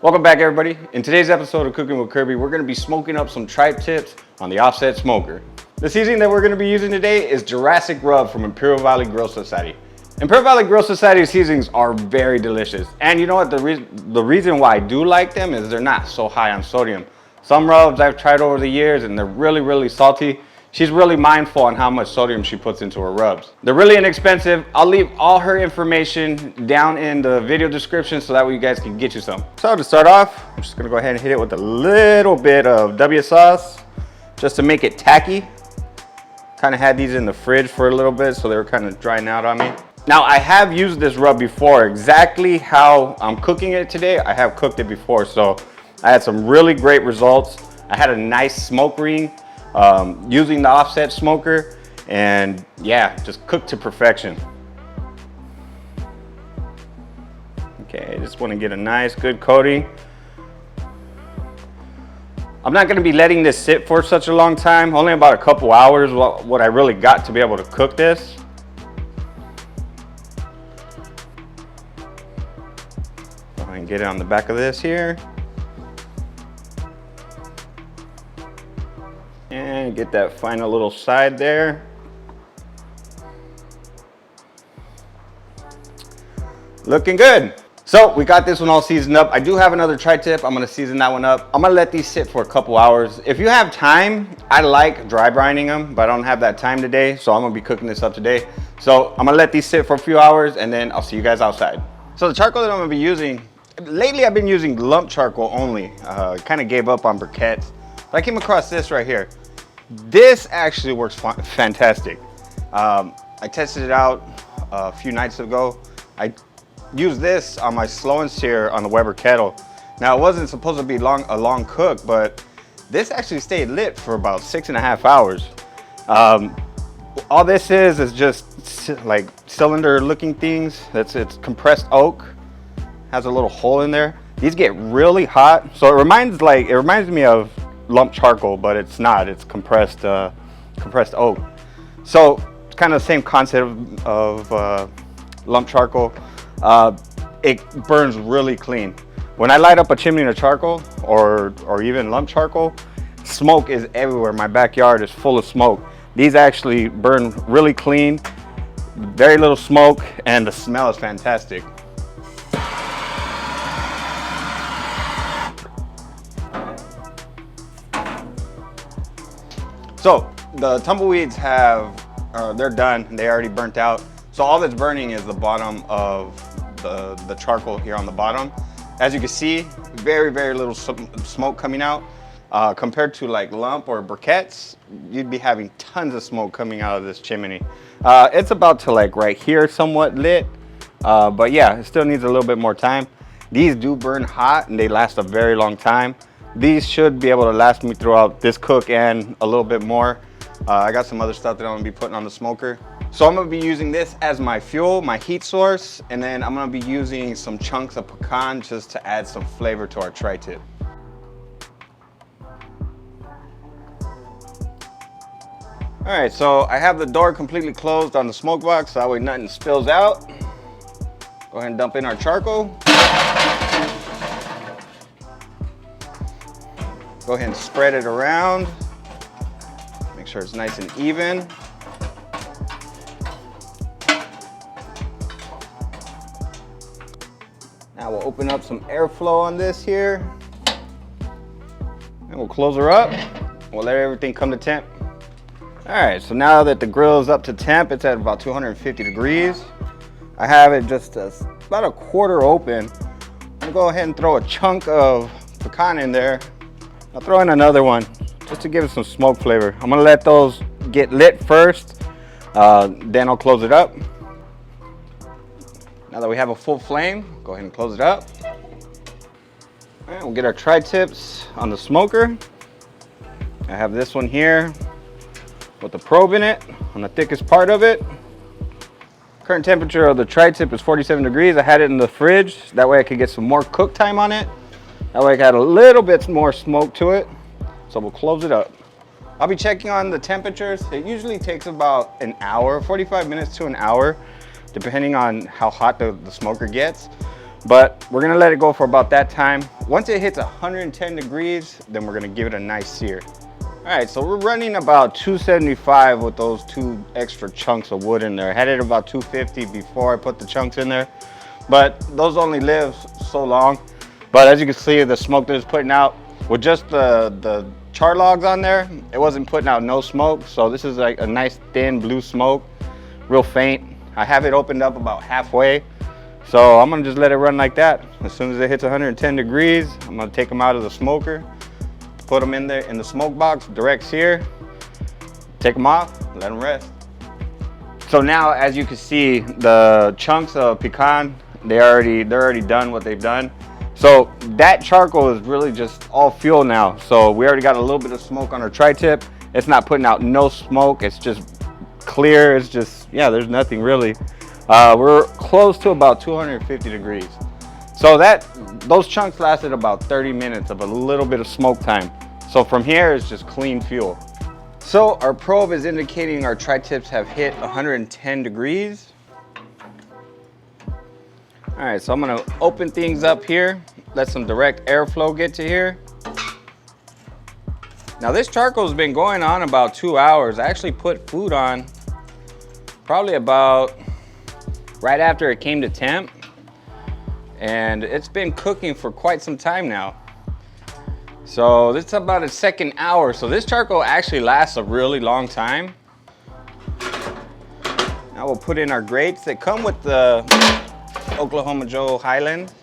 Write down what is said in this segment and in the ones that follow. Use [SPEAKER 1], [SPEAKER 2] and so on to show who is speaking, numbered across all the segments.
[SPEAKER 1] Welcome back, everybody. In today's episode of Cooking with Kirby, we're going to be smoking up some tri-tips on the offset smoker. The seasoning that we're going to be using today is Jurassic Rub from Imperial Valley Grill Society. Imperial Valley Grill Society seasonings are very delicious. And you know what? The reason why I do like them is they're not so high on sodium. Some rubs I've tried over the years and they're really salty. She's really mindful on how much sodium she puts into her rubs. They're really inexpensive. I'll leave all her information down in the video description so that way you guys can get you some. So to start off, I'm just gonna go ahead and hit it with a little bit of W sauce just to make it tacky. Kind of had these in the fridge for a little bit so they were kind of drying out on me. Now I have used this rub before. Exactly how I'm cooking it today, I have cooked it before. So I had some really great results. I had a nice smoke ring. Using the offset smoker, and yeah, just cooked to perfection. Okay, just want to get a nice good coating. I'm not going to be letting this sit for such a long time, only about a couple hours what I really got to be able to cook this. Go ahead and get it on the back of this here. And get that final little side there. Looking good. So we got this one all seasoned up. I do have another tri-tip. I'm gonna season that one up. I'm gonna let these sit for a couple hours. If you have time, I like dry brining them, but I don't have that time today, so I'm gonna be cooking this up today. So I'm gonna let these sit for a few hours and then I'll see you guys outside. So the charcoal that I'm gonna be using, lately I've been using lump charcoal only. Kind of gave up on briquettes. But I came across this right here. This actually works fantastic. I tested it out a few nights ago. I used this on my slow and sear on the Weber kettle. Now it wasn't supposed to be a long cook, but this actually stayed lit for about 6.5 hours. All this is just like cylinder looking things. It's compressed oak, has a little hole in there. These get really hot, so it reminds me of lump charcoal, but it's not. It's compressed oak. So it's kind of the same concept of lump charcoal. It burns really clean. When I light up a chimney of charcoal or even lump charcoal, smoke is everywhere. My backyard is full of smoke. These actually burn really clean, very little smoke, and the smell is fantastic. So the tumbleweeds they're done. They already burnt out. So all that's burning is the bottom of the charcoal here on the bottom. As you can see, very little smoke coming out. Compared to like lump or briquettes, you'd be having tons of smoke coming out of this chimney. It's about to like right here somewhat lit, but yeah, it still needs a little bit more time. These do burn hot and they last a very long time. These should be able to last me throughout this cook and a little bit more. I got some other stuff that I'm gonna be putting on the smoker. So I'm gonna be using this as my fuel, my heat source, and then I'm gonna be using some chunks of pecan just to add some flavor to our tri-tip. All right, so I have the door completely closed on the smoke box, so that way nothing spills out. Go ahead and dump in our charcoal. Go ahead and spread it around. Make sure it's nice and even. Now we'll open up some airflow on this here. And we'll close her up. We'll let everything come to temp. All right, so now that the grill is up to temp, it's at about 250 degrees. I have it just about a quarter open. I'm gonna go ahead and throw a chunk of pecan in there. I'll throw in another one just to give it some smoke flavor. I'm gonna let those get lit first, then I'll close it up. Now that we have a full flame, go ahead and close it up. All right, we'll get our tri-tips on the smoker. I have this one here with the probe in it on the thickest part of it. Current temperature of the tri-tip is 47 degrees. I had it in the fridge. That way I could get some more cook time on it. That way I got a little bit more smoke to it. So we'll close it up. I'll be checking on the temperatures. It usually takes about an hour, 45 minutes to an hour, depending on how hot the smoker gets. But we're gonna let it go for about that time. Once it hits 110 degrees, then we're gonna give it a nice sear. All right, so we're running about 275 with those 2 extra chunks of wood in there. I had it about 250 before I put the chunks in there, but those only live so long. But as you can see, the smoke that it's putting out, with just the char logs on there, it wasn't putting out no smoke. So this is like a nice thin blue smoke, real faint. I have it opened up about halfway. So I'm gonna just let it run like that. As soon as it hits 110 degrees, I'm gonna take them out of the smoker, put them in there in the smoke box, direct sear, take them off, let them rest. So now, as you can see, the chunks of pecan, they're already done what they've done. So that charcoal is really just all fuel now. So we already got a little bit of smoke on our tri-tip. It's not putting out no smoke. It's just clear. It's just, yeah, there's nothing really. We're close to about 250 degrees. So those chunks lasted about 30 minutes of a little bit of smoke time. So from here, it's just clean fuel. So our probe is indicating our tri-tips have hit 110 degrees. All right, so I'm gonna open things up here, let some direct airflow get to here. Now this charcoal's been going on about 2 hours. I actually put food on probably about right after it came to temp. And it's been cooking for quite some time now. So this is about a second hour. So this charcoal actually lasts a really long time. Now we'll put in our grates that come with the Oklahoma Joe Highland.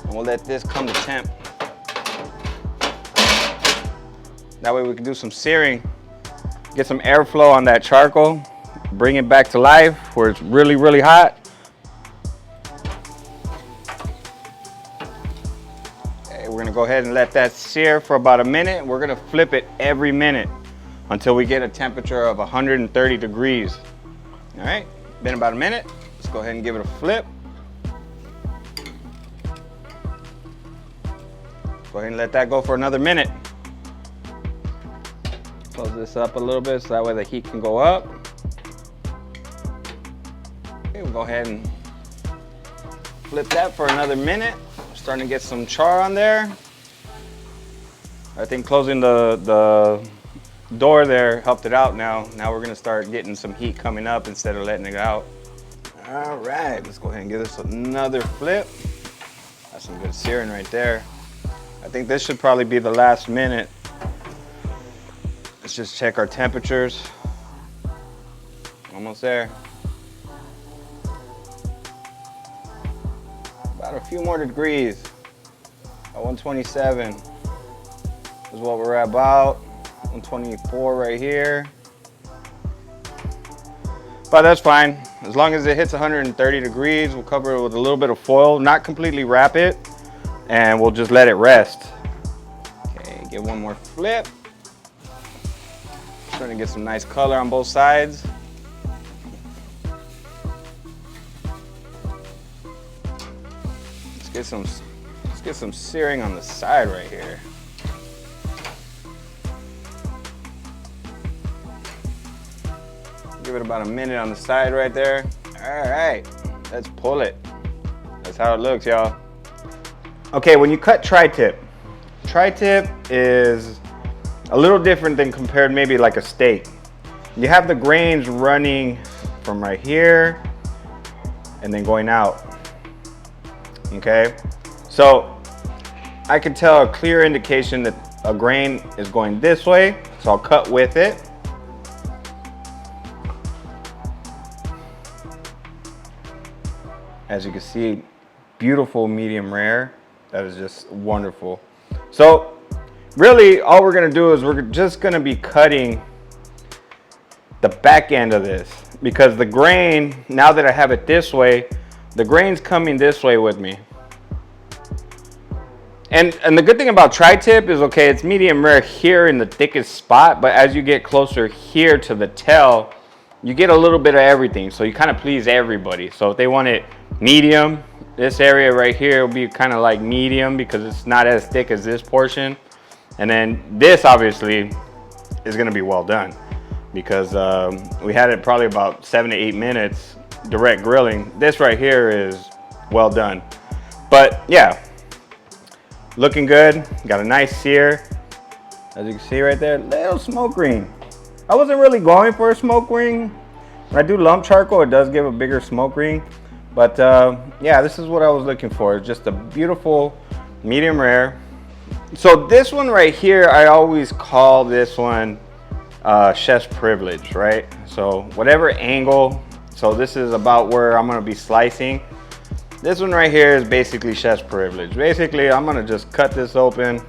[SPEAKER 1] And we'll let this come to temp. That way we can do some searing, get some airflow on that charcoal, bring it back to life where it's really, really hot. We're gonna go ahead and let that sear for about a minute. We're gonna flip it every minute until we get a temperature of 130 degrees. All right, been about a minute. Let's go ahead and give it a flip. Go ahead and let that go for another minute. Close this up a little bit so that way the heat can go up. Okay, we'll go ahead and flip that for another minute. Starting to get some char on there. I think closing the door there helped it out now. Now we're gonna start getting some heat coming up instead of letting it out. All right, let's go ahead and give this another flip. That's some good searing right there. I think this should probably be the last minute. Let's just check our temperatures. Almost there. About a few more degrees. At 127 is what we're at about. 124 right here. But that's fine. As long as it hits 130 degrees, we'll cover it with a little bit of foil, not completely wrap it, and we'll just let it rest. Okay, give one more flip. Starting to get some nice color on both sides. Let's get some searing on the side right here. Give it about a minute on the side right there. All right, let's pull it. That's how it looks, y'all. Okay, when you cut tri-tip is a little different than compared maybe like a steak. You have the grains running from right here and then going out. Okay, so I can tell a clear indication that a grain is going this way, so I'll cut with it. As you can see, beautiful medium rare. That is just wonderful. So really all we're gonna do is we're just gonna be cutting the back end of this, because the grain, now that I have it this way, the grain's coming this way with me. And the good thing about tri-tip is, okay, it's medium rare here in the thickest spot, but as you get closer here to the tail, you get a little bit of everything. So you kind of please everybody. So if they want it medium, this area right here will be kind of like medium because it's not as thick as this portion. And then this obviously is gonna be well done because we had it probably about 7 to 8 minutes direct grilling. This right here is well done. But yeah, looking good. Got a nice sear. As you can see right there, little smoke ring. I wasn't really going for a smoke ring. When I do lump charcoal, it does give a bigger smoke ring. But yeah, this is what I was looking for. Just a beautiful medium rare. So this one right here, I always call this one chef's privilege, right? So whatever angle, so this is about where I'm gonna be slicing. This one right here is basically chef's privilege. Basically, I'm gonna just cut this open,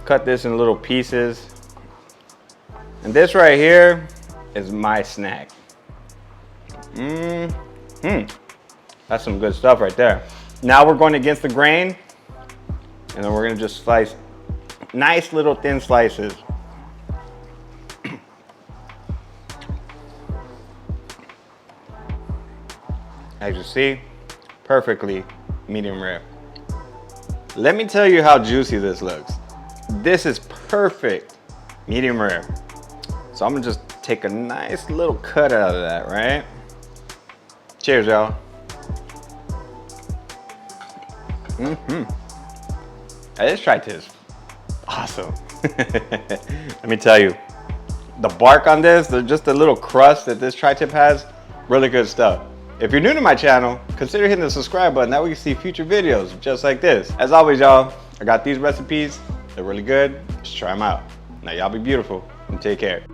[SPEAKER 1] cut this in little pieces. And this right here is my snack. That's some good stuff right there. Now we're going against the grain, and then we're gonna just slice nice little thin slices. As you see, perfectly medium rare. Let me tell you how juicy this looks. This is perfect medium rare. So I'm gonna just take a nice little cut out of that, right? Cheers, y'all. This tri-tip is awesome. Let me tell you, the bark on this, just the little crust that this tri-tip has, really good stuff. If you're new to my channel, consider hitting the subscribe button. That way you can see future videos just like this. As always, y'all, I got these recipes. They're really good. Just try them out. Now, y'all be beautiful and take care.